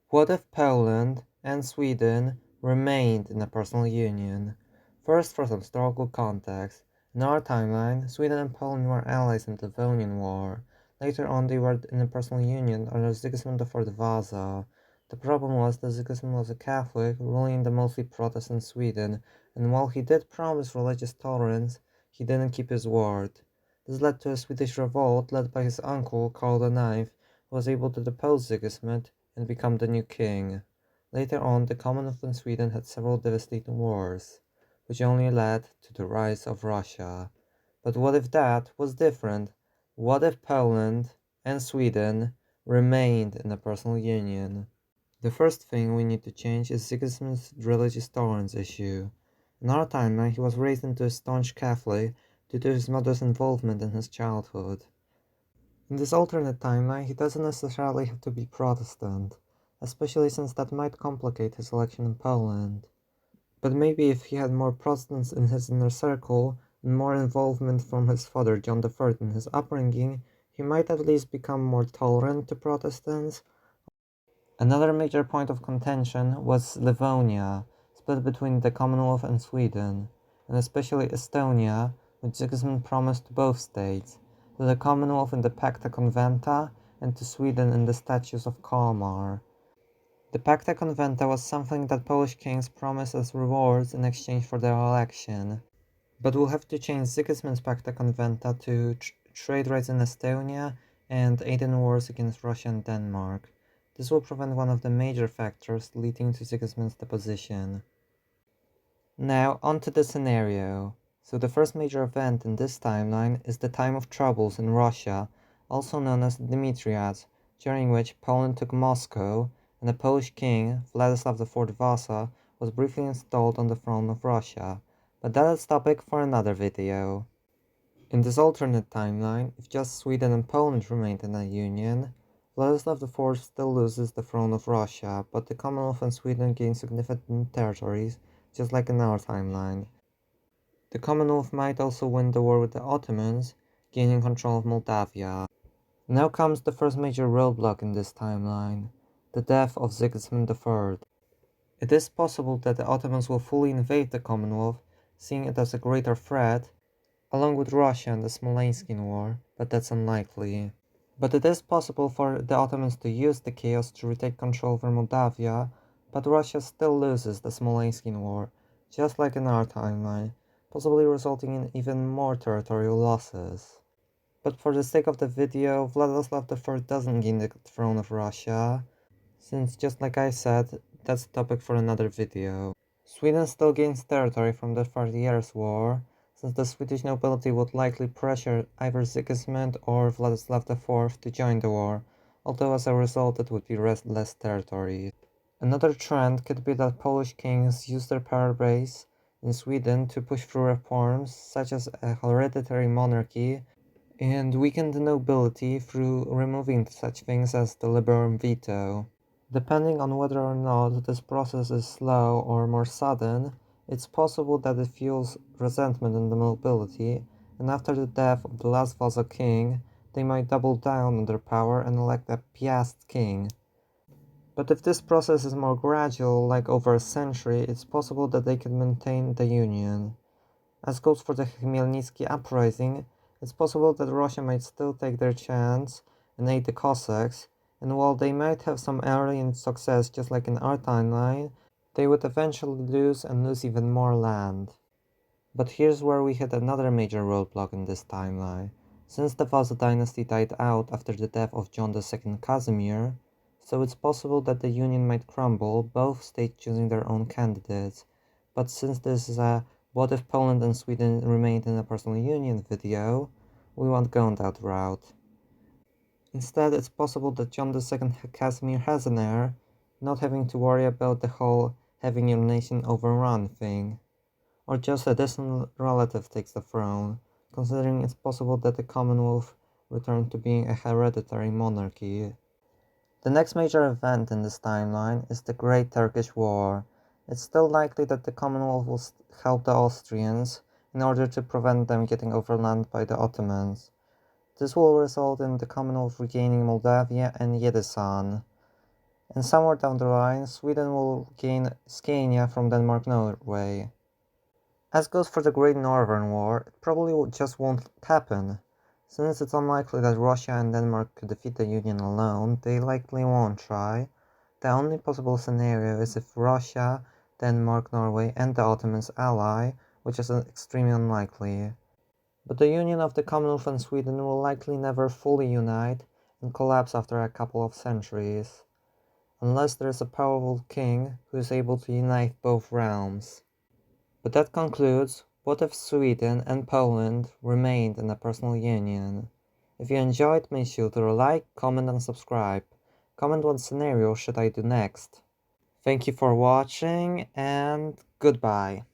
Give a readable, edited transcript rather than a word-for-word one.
What if Poland and Sweden remained in a personal union? First, for some historical context. In our timeline, Sweden and Poland were allies in the Livonian War. Later on, they were in a personal union under Sigismund IV Vasa. The problem was that Sigismund was a Catholic, ruling in the mostly Protestant Sweden, and while he did promise religious tolerance, he didn't keep his word. This led to a Swedish revolt led by his uncle, Karl IX, who was able to depose Sigismund and become the new king. Later on, the Commonwealth and Sweden had several devastating wars, which only led to the rise of Russia. But what if that was different? What if Poland and Sweden remained in a personal union? The first thing we need to change is Sigismund's religious tolerance issue. In our timeline, he was raised into a staunch Catholic due to his mother's involvement in his childhood. In this alternate timeline, he doesn't necessarily have to be Protestant, especially since that might complicate his election in Poland. But maybe if he had more Protestants in his inner circle and more involvement from his father John III in his upbringing, he might at least become more tolerant to Protestants. Another major point of contention was Livonia, split between the Commonwealth and Sweden, and especially Estonia, which Sigismund promised to both states, to the Commonwealth in the Pacta Conventa and to Sweden in the Statutes of Kalmar. The Pacta Conventa was something that Polish kings promised as rewards in exchange for their election, but we'll have to change Sigismund's Pacta Conventa to trade rights in Estonia and aid in wars against Russia and Denmark. This will prevent one of the major factors leading to Sigismund's deposition. Now, onto the scenario. So the first major event in this timeline is the Time of Troubles in Russia, also known as the Dimitriads, during which Poland took Moscow, and the Polish king, Vladislav IV Vasa, was briefly installed on the throne of Russia. But that is topic for another video. In this alternate timeline, if just Sweden and Poland remained in a union, Vladislav IV still loses the throne of Russia, but the Commonwealth and Sweden gain significant territories, just like in our timeline. The Commonwealth might also win the war with the Ottomans, gaining control of Moldavia. Now comes the first major roadblock in this timeline, the death of Sigismund III. It is possible that the Ottomans will fully invade the Commonwealth, seeing it as a greater threat, along with Russia in the Smolenskian War, but that's unlikely. But it is possible for the Ottomans to use the chaos to retake control over Moldavia, but Russia still loses the Smolenskian War, just like in our timeline, possibly resulting in even more territorial losses. But for the sake of the video, Vladislav IV doesn't gain the throne of Russia, since just like I said, that's a topic for another video. Sweden still gains territory from the 30 Years' War, since the Swedish nobility would likely pressure either Sigismund or Vladislav IV to join the war, although as a result it would be less territory. Another trend could be that Polish kings use their power base in Sweden to push through reforms such as a hereditary monarchy and weaken the nobility through removing such things as the liberum veto. Depending on whether or not this process is slow or more sudden, it's possible that it fuels resentment in the nobility, and after the death of the last Vasa king, they might double down on their power and elect a Piast king. But if this process is more gradual, like over a century, it's possible that they can maintain the union. As goes for the Khmelnytsky uprising, it's possible that Russia might still take their chance and aid the Cossacks, and while they might have some early success just like in our timeline, they would eventually lose and lose even more land. But here's where we hit another major roadblock in this timeline. Since the Vasa dynasty died out after the death of John II Casimir, so it's possible that the union might crumble, both states choosing their own candidates. But since this is a what if Poland and Sweden remained in a personal union video, we won't go on that route. Instead, it's possible that John II Casimir has an heir, not having to worry about the whole having your nation overrun thing. Or just a distant relative takes the throne, considering it's possible that the Commonwealth returned to being a hereditary monarchy. The next major event in this timeline is the Great Turkish War. It's still likely that the Commonwealth will help the Austrians in order to prevent them getting overrun by the Ottomans. This will result in the Commonwealth regaining Moldavia and Yeresan. and somewhere down the line, Sweden will gain Scania from Denmark-Norway. As goes for the Great Northern War, it probably just won't happen. Since it's unlikely that Russia and Denmark could defeat the Union alone, they likely won't try. The only possible scenario is if Russia, Denmark, Norway, and the Ottomans ally, which is extremely unlikely. But the union of the Commonwealth and Sweden will likely never fully unite and collapse after a couple of centuries, unless there is a powerful king who is able to unite both realms. But that concludes what if Sweden and Poland remained in a personal union. If you enjoyed, make sure to like, comment and subscribe. Comment what scenario should I do next. Thank you for watching and goodbye.